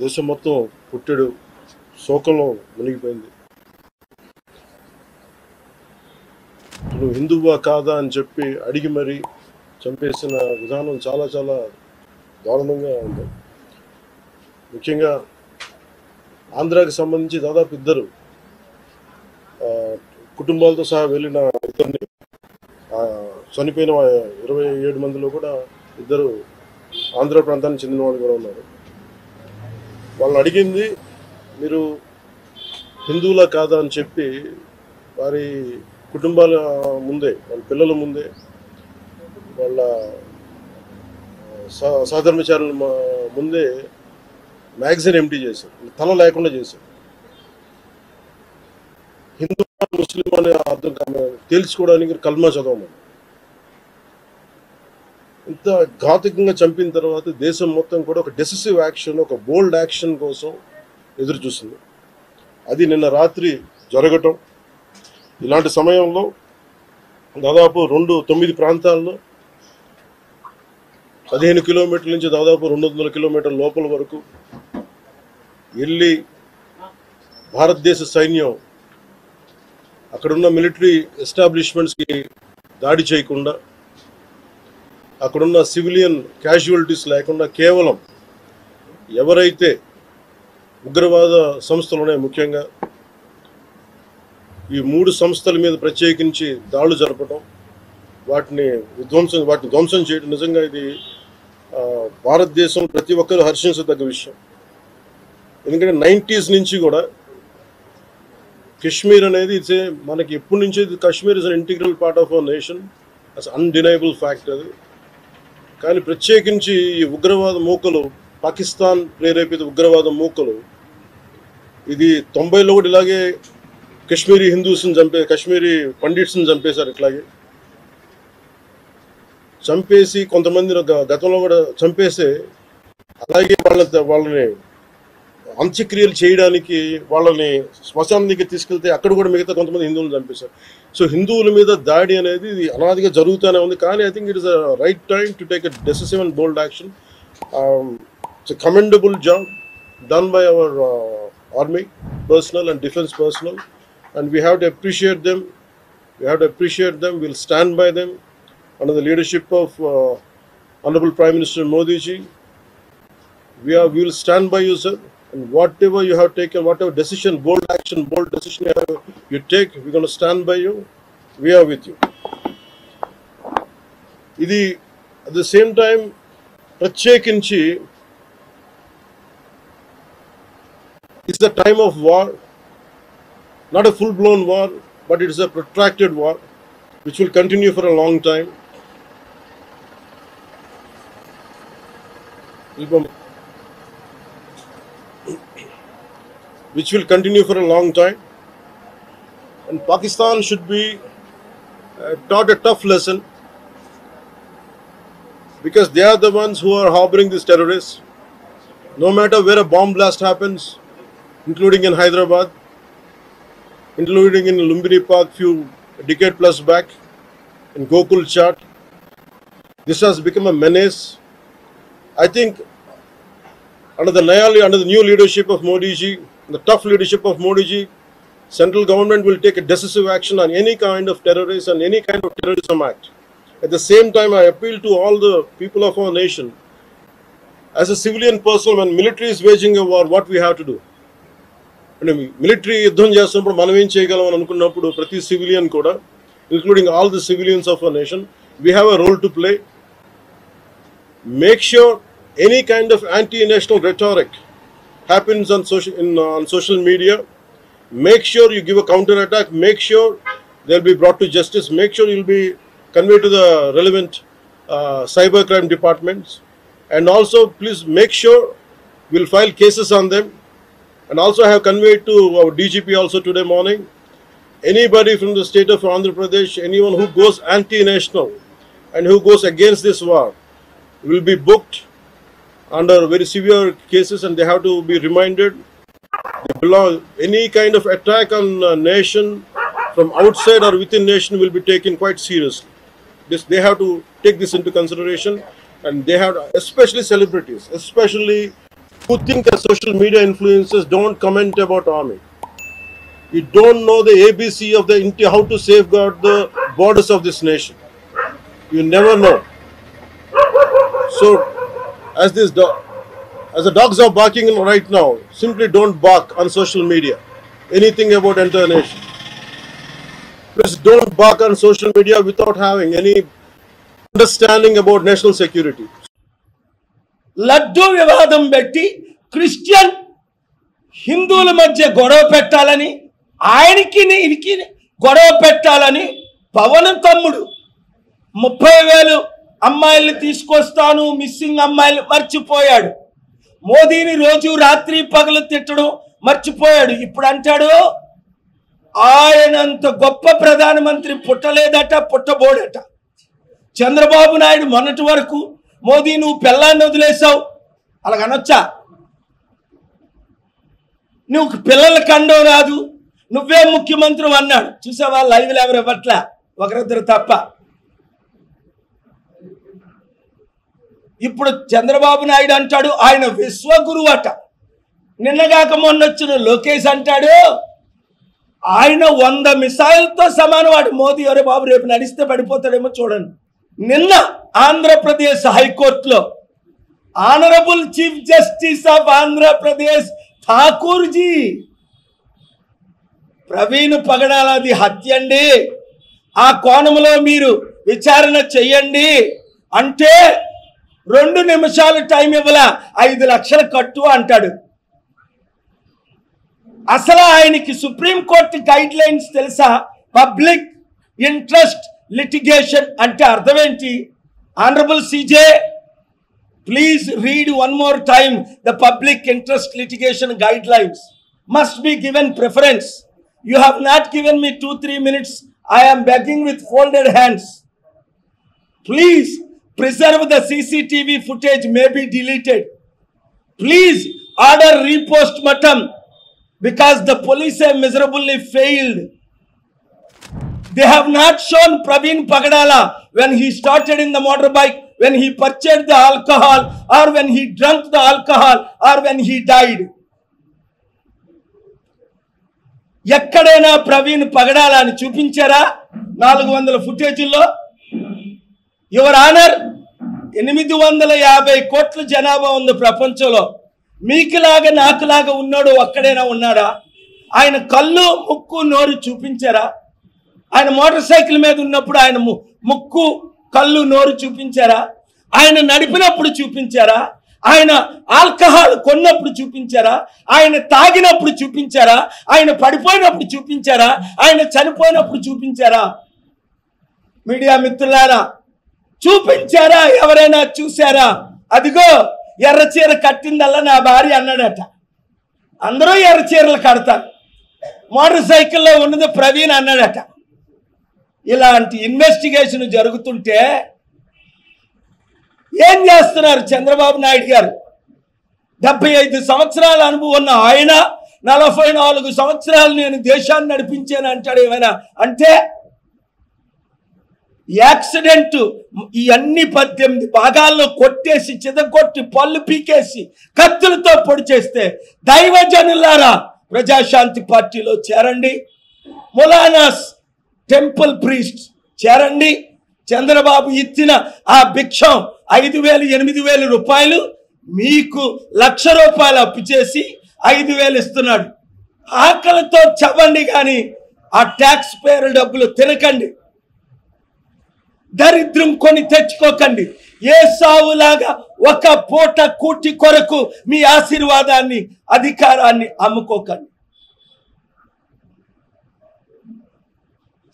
దేశం మొత్తం పుట్టెడు శోకంలో మునిగిపోయింది. నువ్వు హిందువా కాదా అని చెప్పి అడిగి మరీ చంపేసిన విధానం చాలా చాలా దారుణంగా ఉంది. ముఖ్యంగా ఆంధ్రాకి సంబంధించి దాదాపు ఇద్దరు కుటుంబాలతో సహా వెళ్ళిన ఇద్దరిని చనిపోయిన 27 మందిలో కూడా ఇద్దరు ఆంధ్ర ప్రాంతానికి చెందిన వాళ్ళు కూడా ఉన్నారు. వాళ్ళని అడిగింది మీరు హిందువులా కాదా అని చెప్పి వారి కుటుంబాల ముందే, వాళ్ళ పిల్లల ముందే, వాళ్ళ సహధర్మచారుల ముందే మ్యాగజైన్ ఎంటీ చేశారు, తల లేకుండా చేశారు. హిందూ ముస్లిం అనే అర్థం తేల్చుకోవడానికి కల్మా చదవమని. ఇంత ఘాతుకంగా చంపిన తర్వాత దేశం మొత్తం కూడా ఒక డెసిసివ్ యాక్షన్, ఒక బోల్డ్ యాక్షన్ కోసం ఎదురు చూస్తుంది. అది నిన్న రాత్రి జరగటం. ఇలాంటి సమయంలో దాదాపు 9 ప్రాంతాల్లో 15 కిలోమీటర్ల నుంచి దాదాపు 200 కిలోమీటర్ల లోపల వరకు వెళ్ళి భారతదేశ సైన్యం అక్కడున్న మిలిటరీ ఎస్టాబ్లిష్మెంట్స్కి దాడి చేయకుండా, అక్కడున్న సివిలియన్ క్యాజువాలిటీస్ లేకుండా కేవలం ఎవరైతే ఉగ్రవాద సంస్థలు ఉన్నాయో, ముఖ్యంగా ఈ 3 సంస్థల మీద ప్రత్యేకించి దాడులు జరపడం, వాటిని ధ్వంసం చేయడం నిజంగా ఇది భారతదేశం ప్రతి ఒక్కరు హర్షించదగ్గ విషయం. ఎందుకంటే 90s నుంచి కూడా కశ్మీర్ అనేది మనకి ఎప్పటి నుంచి Kashmir is an integral part of our nation, as undeniable fact అది. కానీ ప్రత్యేకించి ఈ ఉగ్రవాద మూకలు, పాకిస్తాన్ ప్రేరేపిత ఉగ్రవాద మూకలు, ఇది 90లో కూడా ఇలాగే కశ్మీరీ హిందూస్ని కశ్మీరీ పండిట్స్ని చంపేశారు. ఇట్లాగే చంపేసి కొంతమంది గతంలో కూడా చంపేస్తే అలాగే వాళ్ళని అంత్యక్రియలు చేయడానికి వాళ్ళని శ్మశానం దగ్గర తీసుకెళ్తే అక్కడ కూడా మిగతా కొంతమంది హిందువులను చంపేశారు. సో హిందువుల మీద దాడి అనేది ఇది అనాదిగా జరుగుతూనే ఉంది. కానీ I think it is a right time to take a decisive and bold action. It's a commendable job done by our army personal and defence personnel, and we have to appreciate them. We'll stand by them under the leadership of Honorable Prime Minister Modi ji. We will stand by you, sir, and whatever you have taken, whatever decision, bold decision you take, we're going to stand by you. We are with you. Idi at the same time ప్రత్యేకించి it's the time of war. Not a full-blown war, but it is a protracted war, which will continue for a long time. And Pakistan should be taught a tough lesson, because they are the ones who are harboring these terrorists. No matter where a bomb blast happens, including in Hyderabad, including in Lumbini Park decade plus back, in Gokul Chat, this has become a menace. I think under the new leadership of Modi ji, the tough leadership of Modi ji, central government will take a decisive action on any kind of terrorism and any kind of terrorism act. At the same time, I appeal to all the people of our nation, as a civilian person, when military is waging a war, what we have to do? అంటే military యుద్ధం చేస్తున్నప్పుడు మనం ఏం చేయగలం అని అనుకున్నప్పుడు ప్రతి civilian కూడా, including all the civilians of our nation, we have a role to play. Make sure any kind of anti-national rhetoric happens on social media. Make sure you give a counter attack. Make sure they'll be brought to justice. Make sure you'll be conveyed to the relevant cybercrime departments. And also, please make sure we'll file cases on them. And also I have conveyed to our DGP also today morning, anybody from the state of Andhra Pradesh, anyone who goes anti-national and who goes against this war will be booked under very severe cases, and they have to be reminded any kind of attack on a nation from outside or within nation will be taken quite seriously. They have to take this into consideration, and they have to, especially celebrities, especially Who think as social media influencers don't comment about army. You don't know the ABC of the how to safeguard the borders of this nation. You never know. So, as the dogs are barking right now, simply don't bark on social media anything about entire nation. Please don't bark on social media without having any understanding about national security. Laddu వివాదం పెట్టి Christian హిందువుల మధ్య గొడవ పెట్టాలని, ఆయనకి ఈయనకి గొడవ పెట్టాలని పవన్ తమ్ముడు 30,000 అమ్మాయిల్ని తీసుకొస్తాను, మిస్సింగ్ అమ్మాయిలు మర్చిపోయాడు. మోదీని రోజు రాత్రి పగలు తిట్టడం మర్చిపోయాడు. ఇప్పుడు అంటాడు ఆయనంత గొప్ప ప్రధానమంత్రి పుట్టలేదట, పుట్టబోడట. చంద్రబాబు నాయుడు మొన్నటి వరకు మోదీ నువ్వు పిల్లాన్ని వదిలేసావు అలాగనొచ్చా, నువ్వు పిల్లల కండం రాదు, నువ్వే ముఖ్యమంత్రి అన్నాడు. చూసావా లైవ్లు ఎవరు ఇవ్వట్లా, ఒకరిద్దరు తప్ప. ఇప్పుడు చంద్రబాబు నాయుడు అంటాడు ఆయన విశ్వగురువు అట. నిన్నగాక మొన్నొచ్చిన లోకేష్ అంటాడు ఆయన 100 మిసైల్తో సమానం వాడు. మోదీ ఎవరే బాబు రేపు నడిస్తే పడిపోతాడేమో చూడండి. నిన్న ఆంధ్రప్రదేశ్ హైకోర్టులో honourable chief justice of Andhra Pradesh Thakurji Praveen పగడాలది హత్య అండి, ఆ కోణంలో మీరు విచారణ చెయ్యండి అంటే 2 నిమిషాలు టైం ఇవ్వలా 5 లక్షలు కట్టు అంటాడు. అసలు ఆయనకి సుప్రీంకోర్టు గైడ్ లైన్స్ తెలుసా? పబ్లిక్ ఇంట్రెస్ట్ litigation అంటే అర్థం ఏంటి? Honourable CJ, please read one more time the public interest litigation guidelines. Must be given preference. You have not given me 2-3 minutes. I am begging with folded hands. Please preserve the CCTV footage, may be deleted. Please order repost-mortem because the police have miserably failed. They have not shown Praveen Pagadala when he started in the motorbike, when he purchased the alcohol, or when he drank the alcohol, or when he died. ఎక్కడైనా ప్రవీణ్ పగడాల అని చూపించారా 400 ఫుటేజీల్లో? Your honour 850 కోట్ల జనాభా ఉంది ప్రపంచంలో. మీకులాగా నాకులాగా ఉన్నాడు ఒక్కడైనా ఉన్నాడా? ఆయన కళ్ళు ముక్కు నోరు చూపించారా? ఆయన మోటార్ సైకిల్ మీద ఉన్నప్పుడు ఆయన ముక్కు కళ్ళు నోరు చూపించారా? ఆయన నడిపినప్పుడు చూపించారా? ఆయన ఆల్కహాల్ కొన్నప్పుడు చూపించారా? ఆయన తాగినప్పుడు చూపించారా? ఆయన పడిపోయినప్పుడు చూపించారా? ఆయన చనిపోయినప్పుడు చూపించారా? మీడియా మిత్రులారా చూపించారా? ఎవరైనా చూసారా? అదిగో ఎర్ర చీర కట్టిందల్లా నా భార్య అన్నాడట. అందరూ ఎర్ర చీరలు కడతారు, మోటార్ సైకిల్లో ఉన్నది ప్రవీణ్ అన్నాడట. ఇలాంటి ఇన్వెస్టిగేషన్ జరుగుతుంటే ఏం చేస్తున్నారు చంద్రబాబు నాయుడు గారు? 75 సంవత్సరాల అనుభవం ఉన్న ఆయన 44 సంవత్సరాలు నేను దేశాన్ని నడిపించాను అంటాడు. ఏమైనా అంటే యాక్సిడెంట్ ఈ అన్ని 18 భాగాల్లో కొట్టేసి చిదగొట్టి పళ్ళు పీకేసి కత్తులతో పొడి చేస్తే దైవజనులారా ప్రజాశాంతి పార్టీలో చేరండి, మొలానాస్ టెంపుల్ ప్రీస్ట్ చేరండి. చంద్రబాబు ఇచ్చిన ఆ భిక్షం 5,000 8,000 రూపాయలు మీకు 1,00,000 రూపాయలు అప్పు చేసి 5,000 ఇస్తున్నాడు. ఆకలితో చవ్వండి కానీ ఆ ట్యాక్స్ పేర్ డబ్బులు తినకండి, దరిద్రం కొని తెచ్చుకోకండి. ఏ సావులాగా ఒక పూట కూటి కొరకు మీ ఆశీర్వాదాన్ని అధికారాన్ని అమ్ముకోకండి.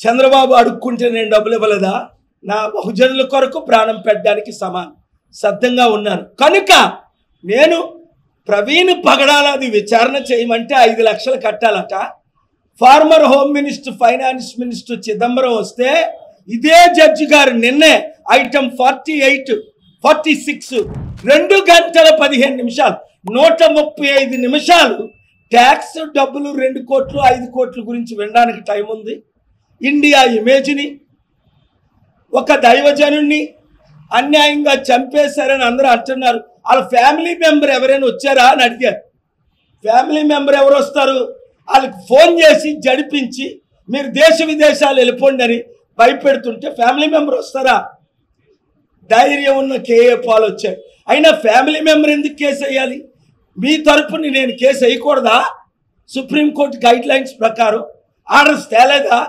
చంద్రబాబు అడుక్కుంటే నేను డబ్బులు ఇవ్వలేదా? నా బహుజనుల కొరకు ప్రాణం పెట్టడానికి సిద్ధంగా ఉన్నాను. కనుక నేను ప్రవీణ్ పగడాలది విచారణ చేయమంటే 5 లక్షలు కట్టాలట. Former home minister finance minister Chidambaram వస్తే ఇదే జడ్జి గారు నిన్నే ఐటమ్ 48, 46 2 గంటల 15 నిమిషాలు 135 నిమిషాలు ట్యాక్స్ డబ్బులు 2 కోట్లు 5 కోట్ల గురించి వినడానికి టైం ఉంది. ఇండియా ఇమేజ్ని ఒక దైవజనుణ్ణి అన్యాయంగా చంపేశారని అందరూ అంటున్నారు. వాళ్ళ ఫ్యామిలీ మెంబర్ ఎవరైనా వచ్చారా అని అడిగారు. ఫ్యామిలీ మెంబర్ ఎవరు వస్తారు? వాళ్ళకి ఫోన్ చేసి జడిపించి మీరు దేశ విదేశాలు వెళ్ళిపోండి అని భయపెడుతుంటే ఫ్యామిలీ మెంబర్ వస్తారా? ధైర్యం ఉన్న కేఏ పాల్ వచ్చాడు. అయినా ఫ్యామిలీ మెంబర్ ఎందుకు కేసు వేయాలి? మీ తరపుని నేను కేసు వేయకూడదా? సుప్రీంకోర్టు గైడ్ లైన్స్ ప్రకారం ఆర్డర్స్ తేలేదా?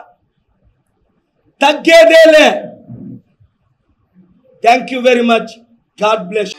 తగ్గేదేలే. Thank you very much. God bless.